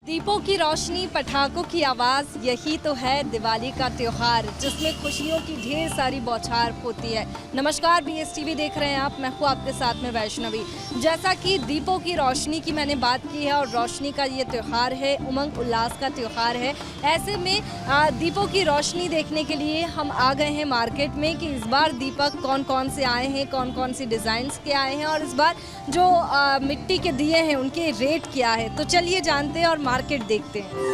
दीपों की रोशनी, पटाखों की आवाज़, यही तो है दिवाली का त्योहार जिसमें खुशियों की ढेर सारी बौछार होती है। नमस्कार, BSTV देख रहे हैं आप, मैं हूँ आपके साथ में वैष्णवी। जैसा कि दीपों की रोशनी की मैंने बात की है और रोशनी का ये त्यौहार है, उमंग उल्लास का त्यौहार है। ऐसे में दीपों की रोशनी देखने के लिए हम आ गए हैं मार्केट में कि इस बार दीपक कौन कौन से आए हैं, कौन कौन सी डिज़ाइंस के आए हैं और इस बार जो मिट्टी के दिए हैं उनके रेट क्या है। तो चलिए जानते हैं और मार्केट देखते हैं।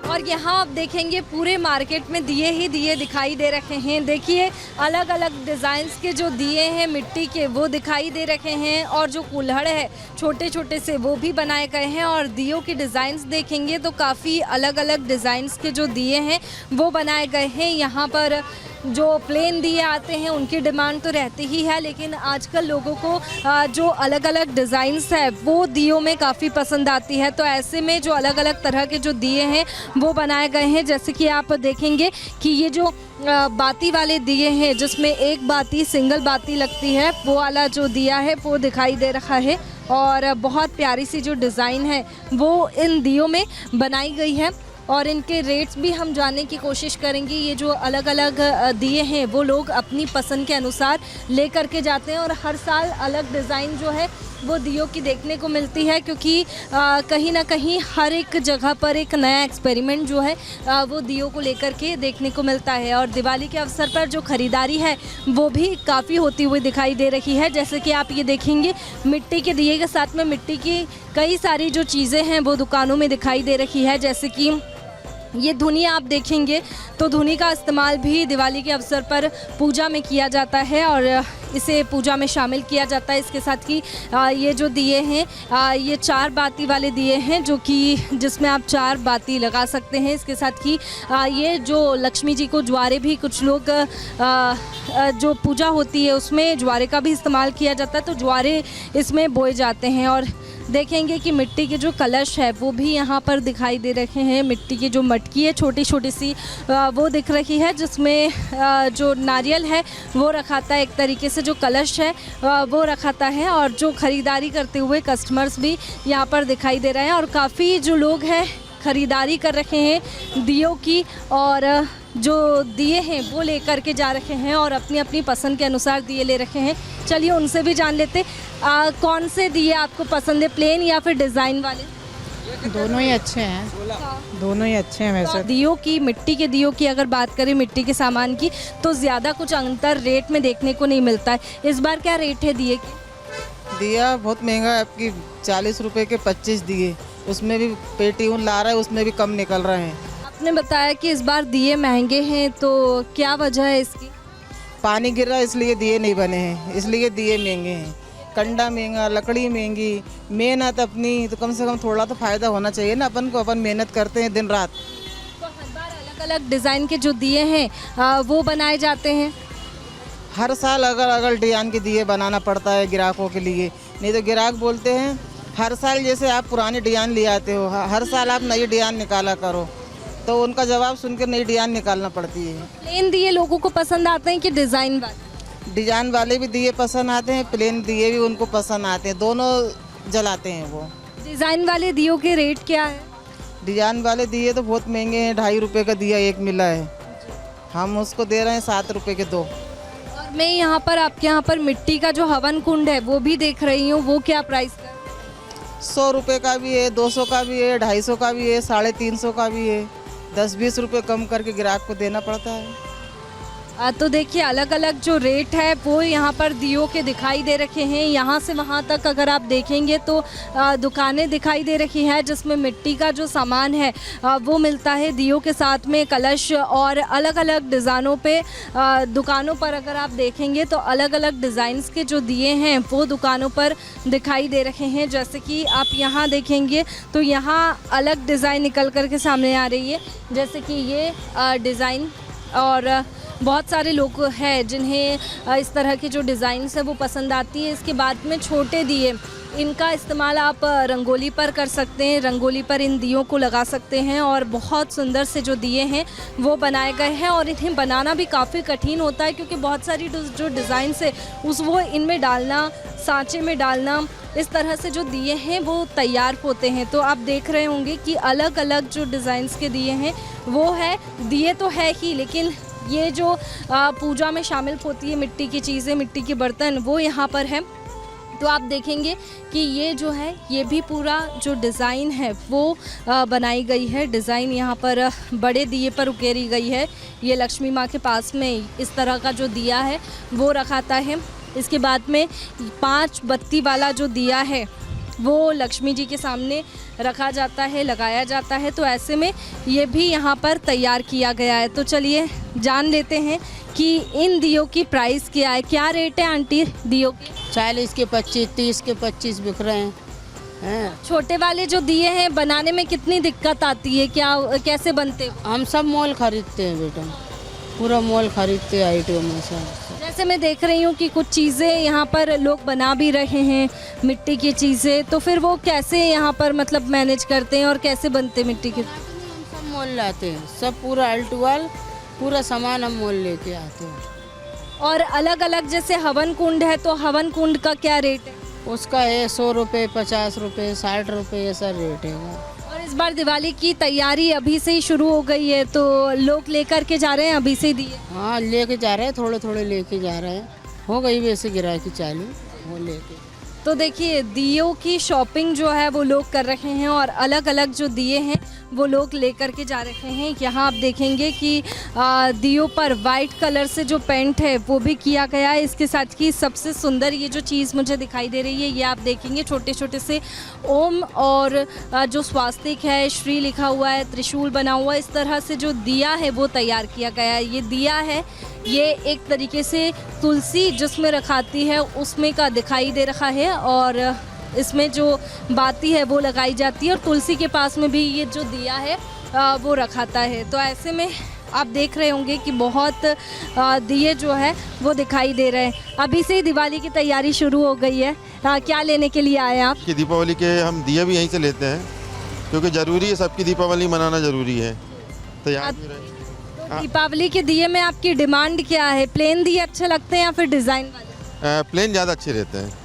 और यहाँ आप देखेंगे पूरे मार्केट में दिए ही दिए दिखाई दे रखे हैं। देखिए अलग अलग डिज़ाइंस के जो दिए हैं मिट्टी के वो दिखाई दे रखे हैं और जो कुल्हड़ है छोटे छोटे से वो भी बनाए गए हैं। और दियों की डिज़ाइंस देखेंगे तो काफ़ी अलग अलग डिज़ाइंस के जो दिए हैं वो बनाए गए हैं। यहाँ पर जो प्लेन दिए आते हैं उनकी डिमांड तो रहती ही है, लेकिन आजकल लोगों को जो अलग अलग डिज़ाइंस है वो दियों में काफ़ी पसंद आती है। तो ऐसे में जो अलग अलग तरह के जो दिए हैं वो बनाए गए हैं। जैसे कि आप देखेंगे कि ये जो बाती वाले दिए हैं जिसमें एक बाती सिंगल बाती लगती है, वो वाला जो दिया है वो दिखाई दे रहा है। और बहुत प्यारी सी जो डिज़ाइन है वो इन दियों में बनाई गई है और इनके रेट्स भी हम जानने की कोशिश करेंगे। ये जो अलग अलग दिए हैं वो लोग अपनी पसंद के अनुसार ले करके जाते हैं और हर साल अलग डिज़ाइन जो है वो दियों की देखने को मिलती है, क्योंकि कहीं ना कहीं हर एक जगह पर एक नया एक्सपेरिमेंट जो है वो दियों को लेकर के देखने को मिलता है। और दिवाली के अवसर पर जो ख़रीदारी है वो भी काफ़ी होती हुई दिखाई दे रही है। जैसे कि आप ये देखेंगे मिट्टी के दिए के साथ में मिट्टी की कई सारी जो चीज़ें हैं वो दुकानों में दिखाई दे रही है। जैसे कि ये धुनी आप देखेंगे तो धुनी का इस्तेमाल भी दिवाली के अवसर पर पूजा में किया जाता है और इसे पूजा में शामिल किया जाता है। इसके साथ ही ये जो दिए हैं ये 4 बाती वाले दिए हैं जो कि जिसमें आप 4 बाती लगा सकते हैं। इसके साथ ही ये जो लक्ष्मी जी को ज्वारे भी कुछ लोग जो पूजा होती है उसमें ज्वारे का भी इस्तेमाल किया जाता है, तो ज्वारे इसमें बोए जाते हैं। और देखेंगे कि मिट्टी के जो कलश है वो भी यहाँ पर दिखाई दे रहे हैं। मिट्टी की जो मटकी है छोटी छोटी सी वो दिख रही है, जिसमें जो नारियल है वो रखाता है, एक तरीके से जो कलश है वो रखाता है। और जो ख़रीदारी करते हुए कस्टमर्स भी यहाँ पर दिखाई दे रहे हैं और काफ़ी जो लोग हैं ख़रीदारी कर रहे हैं दियों की और जो दिए हैं वो लेकर के जा रहे हैं और अपनी अपनी पसंद के अनुसार दिए ले रखे हैं। चलिए उनसे भी जान लेते कौन से दिए आपको पसंद है, प्लेन या फिर डिज़ाइन वाले? दोनों ही अच्छे हैं, दोनों ही अच्छे हैं वैसे। दियों की, मिट्टी के दियों की अगर बात करें, मिट्टी के सामान की, तो ज़्यादा कुछ अंतर रेट में देखने को नहीं मिलता है। इस बार क्या रेट है दिए की? दिया बहुत महंगा है, आपकी 40 रुपए के 25 दिए, उसमें भी पेटी ला रहा है, उसमें भी कम निकल रहे हैं। आपने बताया कि इस बार दिए महंगे हैं, तो क्या वजह है इसकी? पानी गिर रहा है इसलिए दिए नहीं बने हैं, इसलिए दिए महंगे हैं। कंडा महंगा, लकड़ी महंगी, मेहनत अपनी, तो कम से कम थोड़ा तो फ़ायदा होना चाहिए ना अपन को, अपन मेहनत करते हैं दिन रात। तो हर बार अलग अलग डिज़ाइन के जो दिए हैं वो बनाए जाते हैं। हर साल अलग अलग डिजाइन के दिए बनाना पड़ता है ग्राहकों के लिए, नहीं तो ग्राहक बोलते हैं हर साल जैसे आप पुराने डिजाइन ले आते हो, हर साल आप नई डिजाइन निकाला करो, तो उनका जवाब सुनकर नई डिजाइन निकालना पड़ती है। प्लेन दिए लोगों को पसंद आते हैं कि डिज़ाइन वाले? डिजाइन वाले भी दिए पसंद आते हैं, प्लेन दिए भी उनको पसंद आते हैं, दोनों जलाते हैं वो। डिज़ाइन वाले दियों के रेट क्या है? डिजाइन वाले दिए तो बहुत महंगे हैं, 2.5 रुपये का दिया एक मिला है, हम उसको दे रहे हैं 7 रुपये के 2। और मैं यहाँ पर आपके यहाँ पर मिट्टी का जो हवन कुंड है वो भी देख रही हूँ, वो क्या प्राइस का है? 100 रुपये का भी है, 200 का भी है, 250 का भी है, 350 का भी है, 10-20 रुपये कम करके ग्राहक को देना पड़ता है। तो देखिए अलग अलग जो रेट है वो यहाँ पर दियों के दिखाई दे रखे हैं। यहाँ से वहाँ तक अगर आप देखेंगे तो दुकानें दिखाई दे रही हैं जिसमें मिट्टी का जो सामान है वो मिलता है, दियों के साथ में कलश और अलग अलग डिज़ाइनों पे दुकानों पर अगर आप देखेंगे तो अलग अलग डिज़ाइंस के जो दिए हैं वो दुकानों पर दिखाई दे रहे हैं। जैसे कि आप यहाँ देखेंगे तो यहाँ अलग डिज़ाइन निकल कर के सामने आ रही है, जैसे कि ये डिज़ाइन और बहुत सारे लोग हैं जिन्हें इस तरह के जो डिज़ाइंस है वो पसंद आती है। इसके बाद में छोटे दिए, इनका इस्तेमाल आप रंगोली पर कर सकते हैं, रंगोली पर इन दियों को लगा सकते हैं और बहुत सुंदर से जो दिए हैं वो बनाए गए हैं। और इन्हें बनाना भी काफ़ी कठिन होता है क्योंकि बहुत सारी जो डिज़ाइंस है वो इनमें डालना, सांचे में डालना, इस तरह से जो दिए हैं वो तैयार होते हैं। तो आप देख रहे होंगे कि अलग अलग जो डिज़ाइंस के दिए हैं वो है, दिए तो है ही, लेकिन ये जो पूजा में शामिल होती है मिट्टी की चीज़ें, मिट्टी के बर्तन, वो यहाँ पर है। तो आप देखेंगे कि ये जो है ये भी पूरा जो डिज़ाइन है वो बनाई गई है। डिज़ाइन यहाँ पर बड़े दिए पर उकेरी गई है। ये लक्ष्मी माँ के पास में इस तरह का जो दिया है वो रखाता है। इसके बाद में 5 बत्ती वाला जो दिया है वो लक्ष्मी जी के सामने रखा जाता है, लगाया जाता है। तो ऐसे में ये भी यहाँ पर तैयार किया गया है। तो चलिए जान लेते हैं कि इन दियों की प्राइस क्या है। क्या रेट है आंटी दियों की? 40 के 25, 30 के 25 बिक रहे हैं। छोटे वाले जो दिए हैं बनाने में कितनी दिक्कत आती है, क्या कैसे बनते हो? हम सब मोल खरीदते हैं बेटा, पूरा मोल खरीदते हैं आइटम में सब। जैसे मैं देख रही हूँ कि कुछ चीज़ें यहाँ पर लोग बना भी रहे हैं, मिट्टी की चीज़ें, तो फिर वो कैसे यहाँ पर मतलब मैनेज करते हैं और कैसे बनते हैं मिट्टी के? हम सब मोल लाते हैं, सब पूरा अल्टुअल पूरा सामान हम मोल लेके आते हैं। और अलग अलग जैसे हवन कुंड है, तो हवन कुंड का क्या रेट है? उसका है 100 रुपये, 50 रुपये, 60 रुपये, ऐसा रेट है। और इस बार दिवाली की तैयारी अभी से ही शुरू हो गई है, तो लोग लेकर के जा रहे हैं अभी से ही दिए? हाँ लेके जा रहे हैं, थोड़े थोड़े लेके जा रहे हैं। हो गई वैसे गिराकी चालू, वो लेके। तो देखिए दियों की शॉपिंग जो है वो लोग कर रहे हैं और अलग अलग जो दिए हैं वो लोग लेकर के जा रहे हैं। यहाँ आप देखेंगे कि दियों पर वाइट कलर से जो पेंट है वो भी किया गया है। इसके साथ ही सबसे सुंदर ये जो चीज़ मुझे दिखाई दे रही है, ये आप देखेंगे छोटे छोटे से ओम और जो स्वास्तिक है, श्री लिखा हुआ है, त्रिशूल बना हुआ है, इस तरह से जो दिया है वो तैयार किया गया है। ये दिया है, ये एक तरीके से तुलसी जिसमें रखाती है उसमें का दिखाई दे रहा है और इसमें जो बाती है वो लगाई जाती है और तुलसी के पास में भी ये जो दिया है वो रखाता है। तो ऐसे में आप देख रहे होंगे कि बहुत दिए जो है वो दिखाई दे रहे हैं। अभी से ही दिवाली की तैयारी शुरू हो गई है। क्या लेने के लिए आए आप? कि दीपावली के हम दिए भी यहीं से लेते हैं क्योंकि ज़रूरी है, सबकी दीपावली मनाना ज़रूरी है। तैयार भी रहे। दीपावली के दिए में आपकी डिमांड क्या है? प्लेन दिए अच्छे लगते हैं या फिर डिज़ाइन वाले? प्लेन ज़्यादा अच्छे रहते हैं।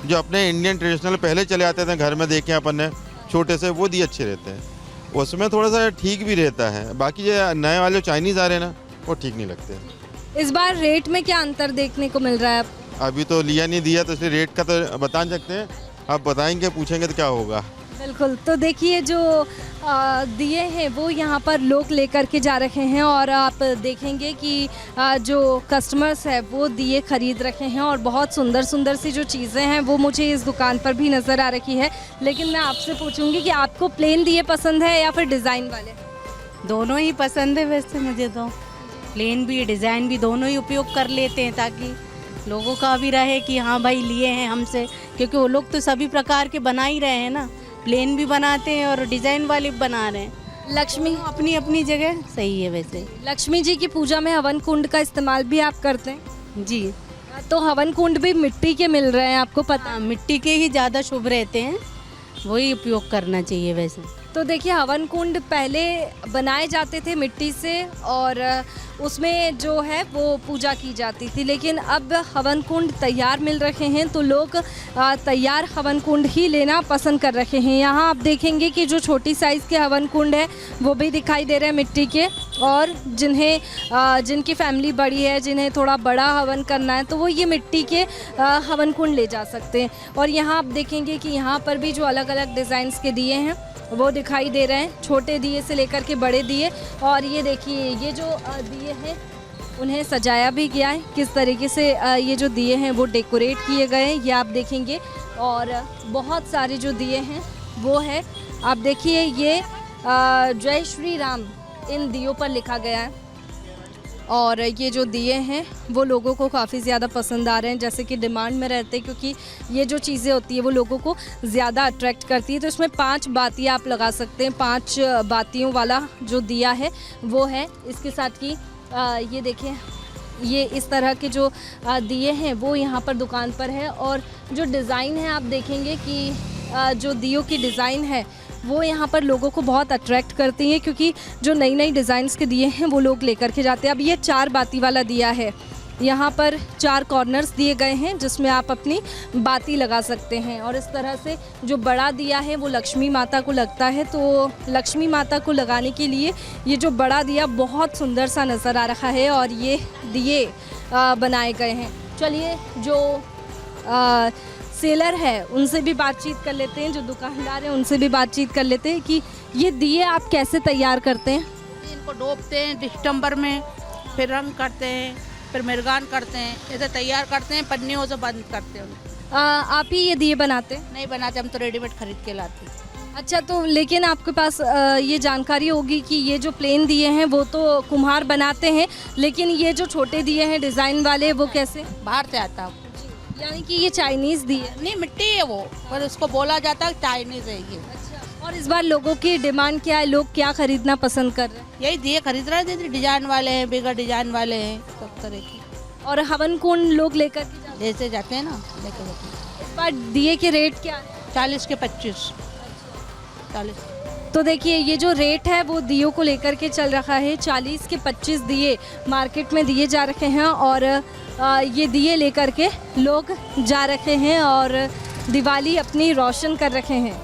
जो अपने इंडियन ट्रेडिशनल पहले चले आते थे घर में देखे अपन ने छोटे से, वो दिए अच्छे रहते हैं। उसमें थोड़ा सा ठीक भी रहता है, बाकी जो नए वाले चाइनीज़ आ रहे हैं ना वो ठीक नहीं लगते। इस बार रेट में क्या अंतर देखने को मिल रहा है? अभी तो लिया नहीं दिया तो इसलिए रेट का तो बता नहीं सकते हैं, आप बताएंगे पूछेंगे तो क्या होगा। बिल्कुल। तो देखिए जो दिए हैं वो यहाँ पर लोग लेकर के जा रहे हैं और आप देखेंगे कि जो कस्टमर्स है वो दिए खरीद रहे हैं और बहुत सुंदर सुंदर सी जो चीज़ें हैं वो मुझे इस दुकान पर भी नज़र आ रही है। लेकिन मैं आपसे पूछूंगी कि आपको प्लेन दिए पसंद है या फिर डिज़ाइन वाले? दोनों ही पसंद है वैसे मुझे तो, प्लेन भी डिज़ाइन भी दोनों ही उपयोग कर लेते हैं ताकि लोगों का भी रहे कि हाँ भाई लिए हैं हमसे, क्योंकि वो लोग तो सभी प्रकार के बना ही रहे हैं ना, प्लेन भी बनाते हैं और डिज़ाइन वाले भी बना रहे हैं। लक्ष्मी अपनी अपनी जगह सही है वैसे। लक्ष्मी जी की पूजा में हवन कुंड का इस्तेमाल भी आप करते हैं? जी। तो हवन कुंड भी मिट्टी के मिल रहे हैं, आपको पता? हाँ, मिट्टी के ही ज़्यादा शुभ रहते हैं, वही उपयोग करना चाहिए वैसे। तो देखिए हवन कुंड पहले बनाए जाते थे मिट्टी से और उसमें जो है वो पूजा की जाती थी, लेकिन अब हवन कुंड तैयार मिल रहे हैं तो लोग तैयार हवन कुंड ही लेना पसंद कर रहे हैं। यहाँ आप देखेंगे कि जो छोटी साइज़ के हवन कुंड है वो भी दिखाई दे रहे हैं मिट्टी के, और जिनकी फैमिली बड़ी है, जिन्हें थोड़ा बड़ा हवन करना है तो वो ये मिट्टी के हवन कुंड ले जा सकते हैं। और यहाँ आप देखेंगे कि यहाँ पर भी जो अलग अलग डिज़ाइंस के दिए हैं वो दिखाई दे रहे हैं, छोटे दिए से लेकर के बड़े दिए। और ये देखिए ये जो दिए हैं उन्हें सजाया भी गया है, किस तरीके से ये जो दिए हैं वो डेकोरेट किए गए हैं ये आप देखेंगे। और बहुत सारे जो दिए हैं वो है, आप देखिए ये जय श्री राम इन दियों पर लिखा गया है। और ये जो दिए हैं वो लोगों को काफ़ी ज़्यादा पसंद आ रहे हैं, जैसे कि डिमांड में रहते हैं, क्योंकि ये जो चीज़ें होती है वो लोगों को ज़्यादा अट्रैक्ट करती है। तो इसमें 5 बातियाँ आप लगा सकते हैं, 5 बातियों वाला जो दिया है वो है। इसके साथ ही ये देखें ये इस तरह के जो दिए हैं वो यहाँ पर दुकान पर है। और जो डिज़ाइन है आप देखेंगे कि जो दियों की डिज़ाइन है वो यहाँ पर लोगों को बहुत अट्रैक्ट करती है, क्योंकि जो नई नई डिज़ाइंस के दिए हैं वो लोग लेकर के जाते हैं। अब ये 4 बाती वाला दिया है, यहाँ पर 4 कॉर्नर्स दिए गए हैं जिसमें आप अपनी बाती लगा सकते हैं। और इस तरह से जो बड़ा दिया है वो लक्ष्मी माता को लगता है, तो लक्ष्मी माता को लगाने के लिए ये जो बड़ा दिया बहुत सुंदर सा नज़र आ रहा है और ये दिए बनाए गए हैं। चलिए जो सेलर है उनसे भी बातचीत कर लेते हैं, जो दुकानदार हैं उनसे भी बातचीत कर लेते हैं कि ये दिए आप कैसे तैयार करते हैं। इनको डोबते हैं दिसंबर में, फिर रंग करते हैं, फिर मिर्गान करते हैं, ऐसे तैयार करते हैं, पन्नियों से बंद करते हैं। आप ही ये दिए बनाते हैं? नहीं बनाते, हम तो रेडीमेड खरीद के लाते हैं। अच्छा, तो लेकिन आपके पास ये जानकारी होगी कि ये जो प्लेन दिए हैं वो तो कुम्हार बनाते हैं, लेकिन ये जो छोटे दिए हैं डिज़ाइन वाले वो कैसे? बाहर से आता है। यानी कि ये चाइनीज़ दिए? नहीं, मिट्टी है वो, पर उसको बोला जाता है चाइनीज़ है ये। अच्छा, और इस बार लोगों की डिमांड क्या है, लोग क्या खरीदना पसंद कर रहे हैं? यही दिए खरीद रहे थे, डिजाइन वाले हैं, बिगर डिजाइन वाले हैं, सब तरह की। और हवन कुंड लोग लेकर के जाते जैसे जाते हैं ना, लेके जाते हैं। हैं। इस बार दिए के रेट क्या है? 40 के 25, 40। तो देखिए ये जो रेट है वो दियों को लेकर के चल रहा है। 40 के 25 दिए मार्केट में दिए जा रखे हैं और ये दिए लेकर के लोग जा रखे हैं और दिवाली अपनी रोशन कर रखे हैं।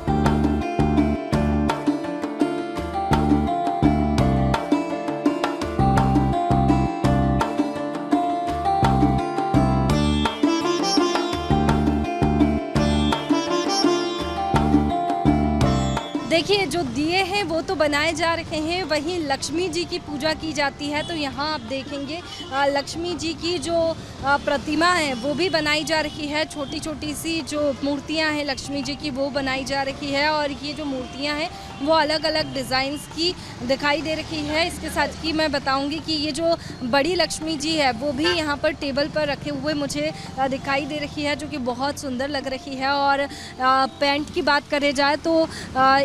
देखिए जो दिए हैं वो तो बनाए जा रहे हैं, वहीं लक्ष्मी जी की पूजा की जाती है। तो यहाँ आप देखेंगे लक्ष्मी जी की जो प्रतिमा है वो भी बनाई जा रही है। छोटी छोटी सी जो मूर्तियाँ हैं लक्ष्मी जी की वो बनाई जा रही है और ये जो मूर्तियाँ हैं वो अलग अलग डिज़ाइंस की दिखाई दे रही है। इसके साथ ही मैं बताऊंगी कि ये जो बड़ी लक्ष्मी जी है वो भी यहाँ पर टेबल पर रखे हुए मुझे दिखाई दे रही है, जो कि बहुत सुंदर लग रही है। और पेंट की बात करें जाए तो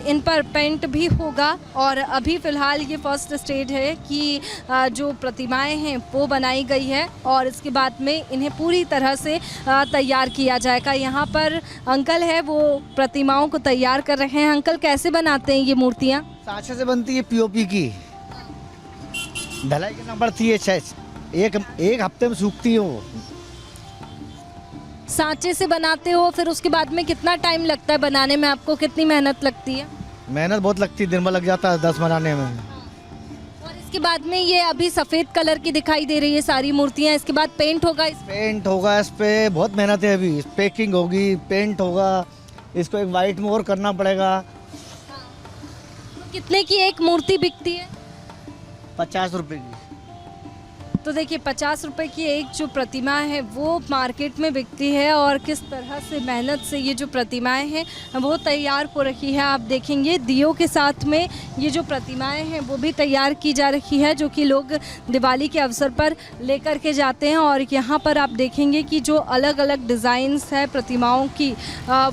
इन पर पेंट भी होगा और अभी फ़िलहाल ये फर्स्ट स्टेज है कि जो प्रतिमाएं हैं वो बनाई गई है और इसके बाद में इन्हें पूरी तरह से तैयार किया जाएगा। यहाँ पर अंकल है वो प्रतिमाओं को तैयार कर रहे हैं। अंकल कैसे बनाते हैं ये मूर्तियाँ? सांचे से बनती है पीओपी की, ढलाई के नंबर थी एक हफ्ते में सूखती है वो। सांचे से बनाते हो, फिर उसके बाद में कितना टाइम लगता है बनाने में? आपको कितनी मेहनत लगती है? मेहनत बहुत लगती है, दिन भर लग जाता है 10 बनाने में। और इसके बाद में ये अभी सफ़ेद कलर की दिखाई दे रही है सारी मूर्तियाँ, इसके बाद पेंट होगा पेंट होगा इस पे, बहुत मेहनत है अभी। पैकिंग होगी, पेंट होगा, इसको एक वाइट में और करना पड़ेगा। तो कितने की एक मूर्ति बिकती है? 50 रुपए की। तो देखिए 50 रुपए की एक जो प्रतिमा है वो मार्केट में बिकती है और किस तरह से मेहनत से ये जो प्रतिमाएं हैं वो तैयार हो रही है। आप देखेंगे दियों के साथ में ये जो प्रतिमाएं हैं वो भी तैयार की जा रही है, जो कि लोग दिवाली के अवसर पर लेकर के जाते हैं। और यहाँ पर आप देखेंगे कि जो अलग अलग डिज़ाइंस है प्रतिमाओं की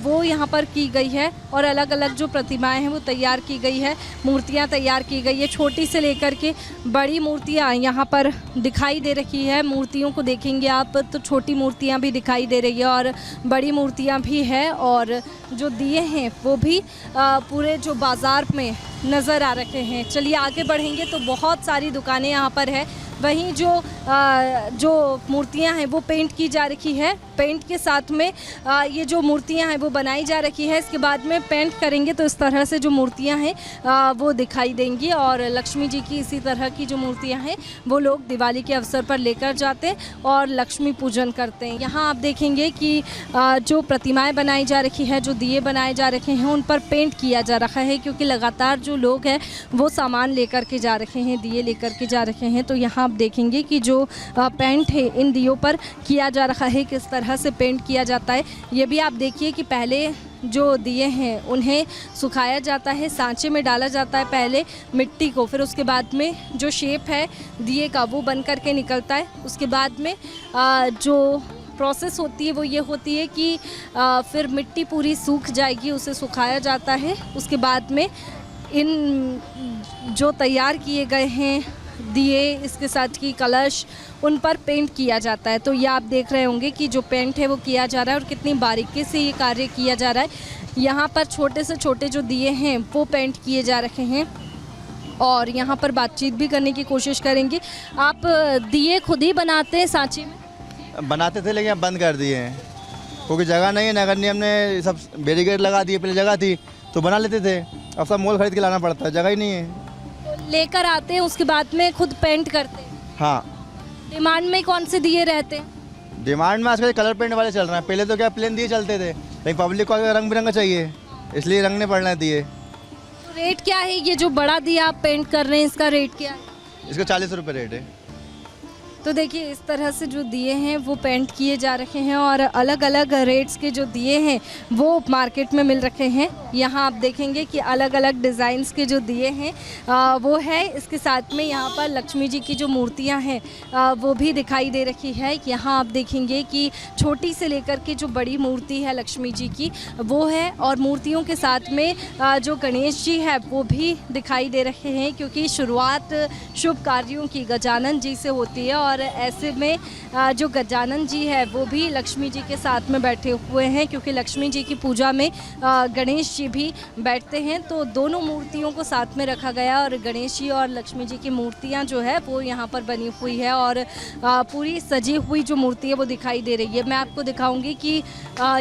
वो यहाँ पर की गई है और अलग अलग जो प्रतिमाएँ हैं वो तैयार की गई है, मूर्तियाँ तैयार की गई है। छोटी से लेकर के बड़ी मूर्तियाँ यहाँ पर दिखाई दे रही है। मूर्तियों को देखेंगे आप तो छोटी मूर्तियां भी दिखाई दे रही है और बड़ी मूर्तियां भी है और जो दिए हैं वो भी पूरे जो बाज़ार में नज़र आ रहे हैं। चलिए आगे बढ़ेंगे तो बहुत सारी दुकानें यहाँ पर है। वहीं जो मूर्तियां हैं वो पेंट की जा रही है, पेंट के साथ में ये जो मूर्तियां हैं वो बनाई जा रही है। इसके बाद में पेंट करेंगे तो इस तरह से जो मूर्तियां हैं वो दिखाई देंगी और लक्ष्मी जी की इसी तरह की जो मूर्तियां हैं वो लोग दिवाली के अवसर पर लेकर जाते हैं और लक्ष्मी पूजन करते हैं। यहाँ आप देखेंगे कि जो प्रतिमाएं बनाई जा रही है, जो दिए बनाए जा रहे हैं उन पर पेंट किया जा रहा है, क्योंकि लगातार जो लोग हैं वो सामान लेकर के जा रहे हैं, दिए लेकर के जा रहे हैं। तो यहाँ आप देखेंगे कि जो पेंट है इन दियों पर किया जा रहा है, किस तरह से पेंट किया जाता है। ये भी आप देखिए कि पहले जो दिए हैं उन्हें सुखाया जाता है, सांचे में डाला जाता है पहले मिट्टी को, फिर उसके बाद में जो शेप है दिए का वो बन कर के निकलता है। उसके बाद में जो प्रोसेस होती है वो ये होती है कि फिर मिट्टी पूरी सूख जाएगी, उसे सुखाया जाता है। उसके बाद में इन जो तैयार किए गए हैं दिए, इसके साथ ही कलश, उन पर पेंट किया जाता है। तो ये आप देख रहे होंगे कि जो पेंट है वो किया जा रहा है और कितनी बारीकी से ये कार्य किया जा रहा है। यहाँ पर छोटे से छोटे जो दिए हैं वो पेंट किए जा रहे हैं और यहाँ पर बातचीत भी करने की कोशिश करेंगे। आप दिए खुद ही बनाते हैं सांची में? बनाते थे लेकिन अब बंद कर दिए हैं क्योंकि जगह नहीं है। नगर निगम ने सब बैरिकेड लगा दिए, पहले जगह थी तो बना लेते थे, अब सब मोल खरीद के लाना पड़ता है, जगह ही नहीं है। तो लेकर आते हैं उसके बाद में खुद पेंट करते हैं। हाँ, डिमांड में कौन से दिए रहते हैं? डिमांड में आजकल कलर पेंट वाले चल रहे हैं। पहले तो क्या प्लेन दिए चलते थे, लेकिन पब्लिक को रंग बिरंगा चाहिए, इसलिए रंगने पड़ रहे हैं दिए। तो रेट क्या है? ये जो बड़ा दिया आप पेंट कर रहे हैं इसका रेट क्या है? इसका 40 रुपये रेट है। तो देखिए इस तरह से जो दिए हैं वो पेंट किए जा रहे हैं और अलग अलग रेट्स के जो दिए हैं वो वो में मिल रखे हैं। यहाँ आप देखेंगे कि अलग अलग डिज़ाइंस के जो दिए हैं वो है। इसके साथ में यहाँ पर लक्ष्मी जी की जो मूर्तियाँ हैं वो भी दिखाई दे रही है। यहाँ आप देखेंगे कि छोटी से लेकर के जो बड़ी मूर्ति है लक्ष्मी जी की वो है और मूर्तियों के साथ में जो गणेश जी है वो भी दिखाई दे रहे हैं, क्योंकि शुरुआत शुभ कार्यों की गजानन जी से होती है और ऐसे में जो गजानन जी है वो भी लक्ष्मी जी के साथ में बैठे हुए हैं, क्योंकि लक्ष्मी जी की पूजा में गणेश जी भी बैठते हैं। तो दोनों मूर्तियों को साथ में रखा गया और गणेश जी और लक्ष्मी जी की मूर्तियां जो है वो यहाँ पर बनी हुई है और पूरी सजी हुई जो मूर्ति है वो दिखाई दे रही है। मैं आपको दिखाऊंगी कि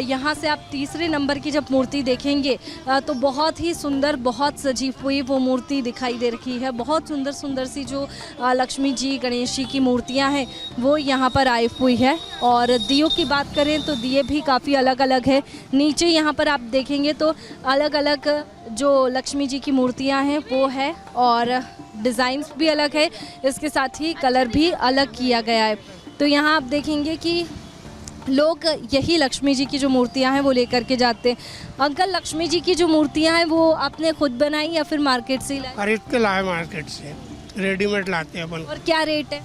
यहाँ से आप तीसरे नंबर की जब मूर्ति देखेंगे तो बहुत ही सुंदर, बहुत सजी हुई वो मूर्ति दिखाई दे रही है। बहुत सुंदर सुंदर सी जो लक्ष्मी जी गणेश जी की मूर्तियाँ हैं वो यहाँ पर आई हुई है। और दियों की बात करें तो दिए भी काफ़ी अलग अलग है। नीचे यहाँ पर आप देखेंगे तो अलग अलग जो लक्ष्मी जी की मूर्तियाँ हैं वो है और डिज़ाइंस भी अलग है, इसके साथ ही कलर भी अलग किया गया है। तो यहाँ आप देखेंगे कि लोग यही लक्ष्मी जी की जो मूर्तियाँ हैं वो लेकर के जाते हैं। अंकल, लक्ष्मी जी की जो मूर्तियाँ हैं वो आपने खुद बनाई या फिर मार्केट से लाई? खरीद के लाए मार्केट से, रेडीमेड लाते हैं अपन। और क्या रेट है?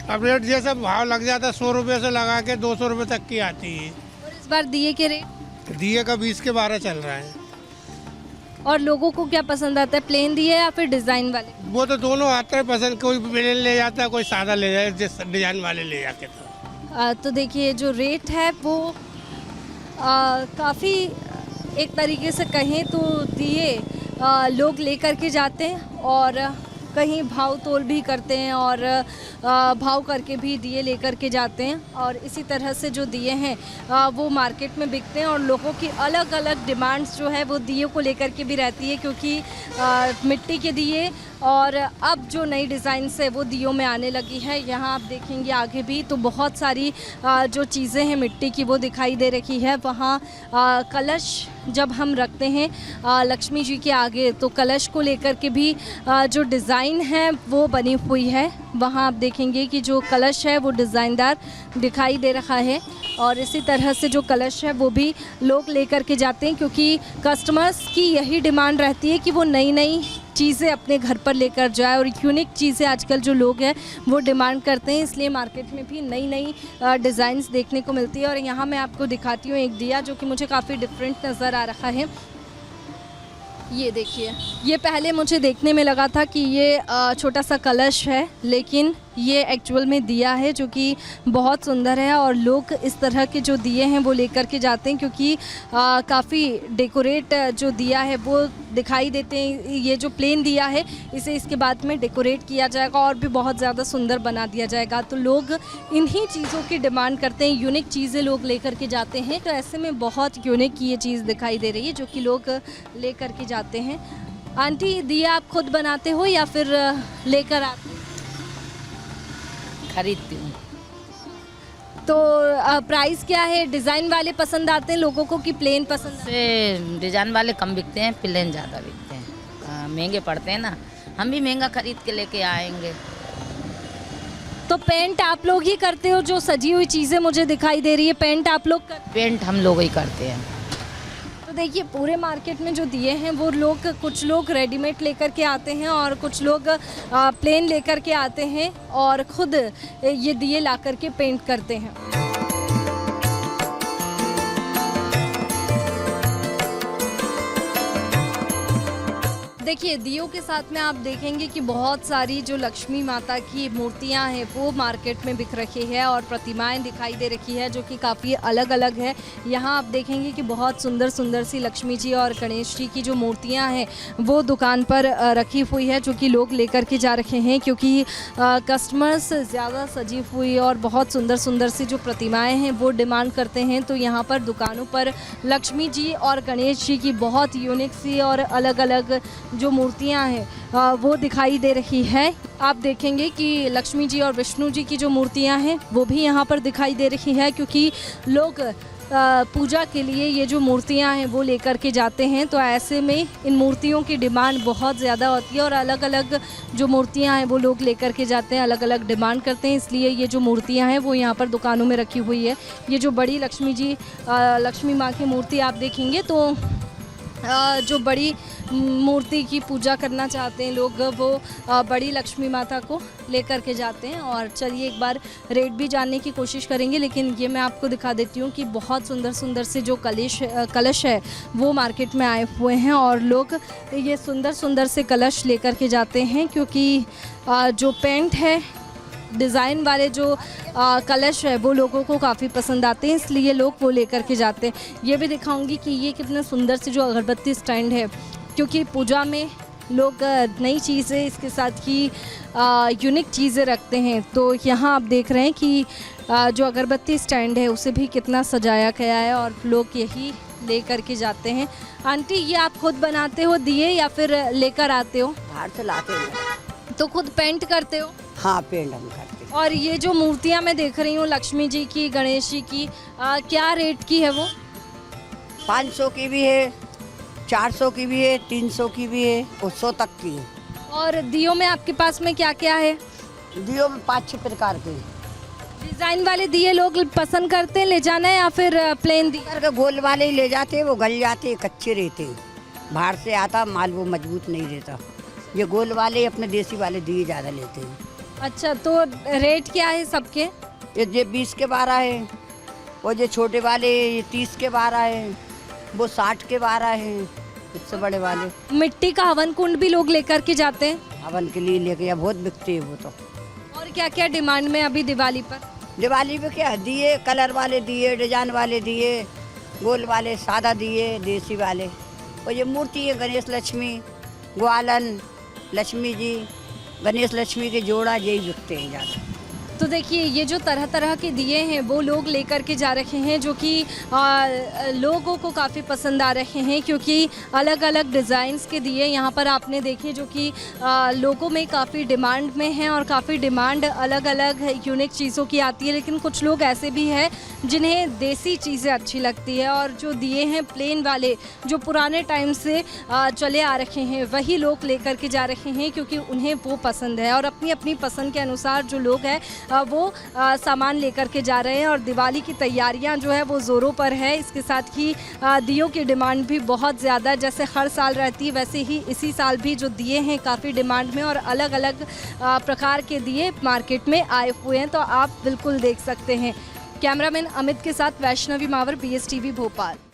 अब रेट जैसा भाव लग जाता है 100 रुपये से लगा के 200 रुपये तक की आती है। और इस बार दिए के रेट? दिए का 20 के 12 चल रहा है। और लोगों को क्या पसंद आता है, प्लेन दिए या फिर डिज़ाइन वाले? वो तो दोनों आता है पसंद, कोई प्लेन ले जाता है, कोई सादा ले जाए, जिस डिजाइन वाले ले जाके। तो देखिए जो रेट है वो काफ़ी एक तरीके से कहें तो दिए लोग लेकर के जाते हैं और कहीं भाव तोल भी करते हैं और भाव करके भी दिए लेकर के जाते हैं। और इसी तरह से जो दिए हैं वो मार्केट में बिकते हैं और लोगों की अलग अलग डिमांड्स जो है वो दिए को लेकर के भी रहती है, क्योंकि मिट्टी के दिए और अब जो नई डिज़ाइन है वो दियों में आने लगी है। यहाँ आप देखेंगे आगे भी तो बहुत सारी जो चीज़ें हैं मिट्टी की वो दिखाई दे रही है। वहाँ कलश जब हम रखते हैं लक्ष्मी जी के आगे तो कलश को लेकर के भी जो डिज़ाइन है वो बनी हुई है। वहाँ आप देखेंगे कि जो कलश है वो डिज़ाइनदार दिखाई दे रहा है और इसी तरह से जो कलश है वो भी लोग लेकर के जाते हैं, क्योंकि कस्टमर्स की यही डिमांड रहती है कि वो नई नई चीज़ें अपने घर पर लेकर जाए और यूनिक चीज़ें आजकल जो लोग हैं वो डिमांड करते हैं। इसलिए मार्केट में भी नई नई डिज़ाइंस देखने को मिलती है। और यहाँ मैं आपको दिखाती हूँ एक दिया जो कि मुझे काफ़ी डिफरेंट नज़र आ रहा है। ये देखिए, ये पहले मुझे देखने में लगा था कि ये छोटा सा कलश है, लेकिन ये एक्चुअल में दिया है जो कि बहुत सुंदर है और लोग इस तरह के जो दिए हैं वो लेकर के जाते हैं, क्योंकि काफ़ी डेकोरेट जो दिया है वो दिखाई देते हैं। ये जो प्लेन दिया है इसे इसके बाद में डेकोरेट किया जाएगा और भी बहुत ज़्यादा सुंदर बना दिया जाएगा। तो लोग इन्हीं चीज़ों की डिमांड करते हैं, यूनिक चीज़ें लोग लेकर के जाते हैं। तो ऐसे में बहुत यूनिक ये चीज़ दिखाई दे रही है जो कि लोग लेकर के जाते हैं। आंटी, दिया आप खुद बनाते हो या फिर लेकर आते हो? खरीदती हूँ। तो प्राइस क्या है? डिज़ाइन वाले पसंद आते हैं लोगों को कि प्लेन पसंद आते हैं? से डिजाइन वाले कम बिकते हैं, प्लेन ज़्यादा बिकते हैं। महंगे पड़ते हैं ना, हम भी महंगा खरीद के लेके आएंगे। तो पेंट आप लोग ही करते हो? जो सजी हुई चीज़ें मुझे दिखाई दे रही है पेंट आप लोग करते? पेंट हम लोग ही करते हैं। तो देखिए पूरे मार्केट में जो दिए हैं वो लोग, कुछ लोग रेडीमेड लेकर के आते हैं और कुछ लोग प्लेन लेकर के आते हैं और ख़ुद ये दिए ला कर के पेंट करते हैं। देखिए दियों के साथ में आप देखेंगे कि बहुत सारी जो लक्ष्मी माता की मूर्तियां हैं वो मार्केट में बिक रही है और प्रतिमाएं दिखाई दे रही है जो कि काफ़ी अलग अलग है। यहाँ आप देखेंगे कि बहुत सुंदर सुंदर सी लक्ष्मी जी और गणेश जी की जो मूर्तियां हैं वो दुकान पर रखी हुई है, जो कि लोग लेकर के जा रहे हैं क्योंकि कस्टमर्स ज़्यादा सजी हुई और बहुत सुंदर सुंदर सी जो प्रतिमाएँ हैं वो डिमांड करते हैं। तो यहाँ पर दुकानों पर लक्ष्मी जी और गणेश जी की बहुत यूनिक सी और अलग अलग जो मूर्तियां हैं वो दिखाई दे रही है। आप देखेंगे कि लक्ष्मी जी और विष्णु जी की जो मूर्तियां हैं वो भी यहाँ पर दिखाई दे रही है क्योंकि लोग पूजा के लिए ये जो मूर्तियां हैं वो लेकर के जाते हैं। तो ऐसे में इन मूर्तियों की डिमांड बहुत ज़्यादा होती है और अलग अलग जो मूर्तियां हैं वो लोग लेकर के जाते हैं, अलग अलग डिमांड करते हैं, इसलिए ये जो मूर्तियां हैं वो यहाँ पर दुकानों में रखी हुई है। ये जो बड़ी लक्ष्मी जी लक्ष्मी माँ की मूर्ति आप देखेंगे तो जो बड़ी मूर्ति की पूजा करना चाहते हैं लोग वो बड़ी लक्ष्मी माता को लेकर के जाते हैं। और चलिए एक बार रेट भी जानने की कोशिश करेंगे, लेकिन ये मैं आपको दिखा देती हूँ कि बहुत सुंदर सुंदर से जो कलश है वो मार्केट में आए हुए हैं और लोग ये सुंदर सुंदर से कलश लेकर के जाते हैं क्योंकि जो पेंट है डिज़ाइन वाले जो कलश है वो लोगों को काफ़ी पसंद आते हैं, इसलिए लोग वो लेकर के जाते हैं। ये भी दिखाऊंगी कि ये कितने सुंदर से जो अगरबत्ती स्टैंड है क्योंकि पूजा में लोग नई चीज़ें इसके साथ ही यूनिक चीज़ें रखते हैं। तो यहाँ आप देख रहे हैं कि जो अगरबत्ती स्टैंड है उसे भी कितना सजाया गया है और लोग यही ले करके जाते हैं। आंटी ये आप खुद बनाते हो दिए या फिर लेकर आते हो? बाहर से लाते हैं। तो खुद पेंट करते हो? हाँ, पेंट हम करते हैं। और ये जो मूर्तियाँ मैं देख रही हूँ लक्ष्मी जी की, गणेश जी की, क्या रेट की है वो? 500 की भी है, 400 की भी है, 300 की भी है और 100 तक की है। और दियो में आपके पास में क्या क्या है? दियो में 5-6 प्रकार के डिज़ाइन वाले दिए लोग पसंद करते हैं ले जाना है या फिर प्लेन दिए? करके गोल वाले ही ले जाते हैं, वो गल जाते हैं, कच्चे रहते हैं। बाहर से आता माल वो मजबूत नहीं रहता। ये गोल वाले अपने देसी वाले दिए ज़्यादा लेते हैं। अच्छा, तो रेट क्या है सबके? ये 20 के 12 है और ये छोटे वाले ये 30 के 12 है, वो 60 के 12 है, इससे बड़े वाले। मिट्टी का हवन कुंड भी लोग लेकर के जाते हैं? हवन के लिए लेके बहुत बिकते हैं वो तो। और क्या क्या डिमांड में अभी दिवाली पर? दिवाली पे क्या दिए, कलर वाले दिए, डिजाइन वाले दिए, गोल वाले, सादा दिए, देसी वाले। और ये मूर्ति है गणेश लक्ष्मी, ग्वालन लक्ष्मी जी, गणेश लक्ष्मी के जोड़ा यही बिकते हैं ज़्यादा। तो देखिए ये जो तरह तरह के दिए हैं वो लोग लेकर के जा रहे हैं जो कि लोगों को काफ़ी पसंद आ रहे हैं क्योंकि अलग अलग डिज़ाइंस के दिए यहाँ पर आपने देखे जो कि लोगों में काफ़ी डिमांड में हैं और काफ़ी डिमांड अलग अलग यूनिक चीज़ों की आती है। लेकिन कुछ लोग ऐसे भी हैं जिन्हें देसी चीज़ें अच्छी लगती है और जो दिए हैं प्लेन वाले जो पुराने टाइम से चले आ रहे हैं वही लोग लेकर के जा रहे हैं क्योंकि उन्हें वो पसंद है और अपनी अपनी पसंद के अनुसार जो लोग हैं वो सामान लेकर के जा रहे हैं। और दिवाली की तैयारियां जो है वो ज़ोरों पर है। इसके साथ ही दियों की डिमांड भी बहुत ज़्यादा जैसे हर साल रहती है वैसे ही इसी साल भी जो दिए हैं काफ़ी डिमांड में और अलग अलग प्रकार के दिए मार्केट में आए हुए हैं। तो आप बिल्कुल देख सकते हैं। कैमरामैन अमित के साथ वैष्णवी मावर, BSTV भोपाल।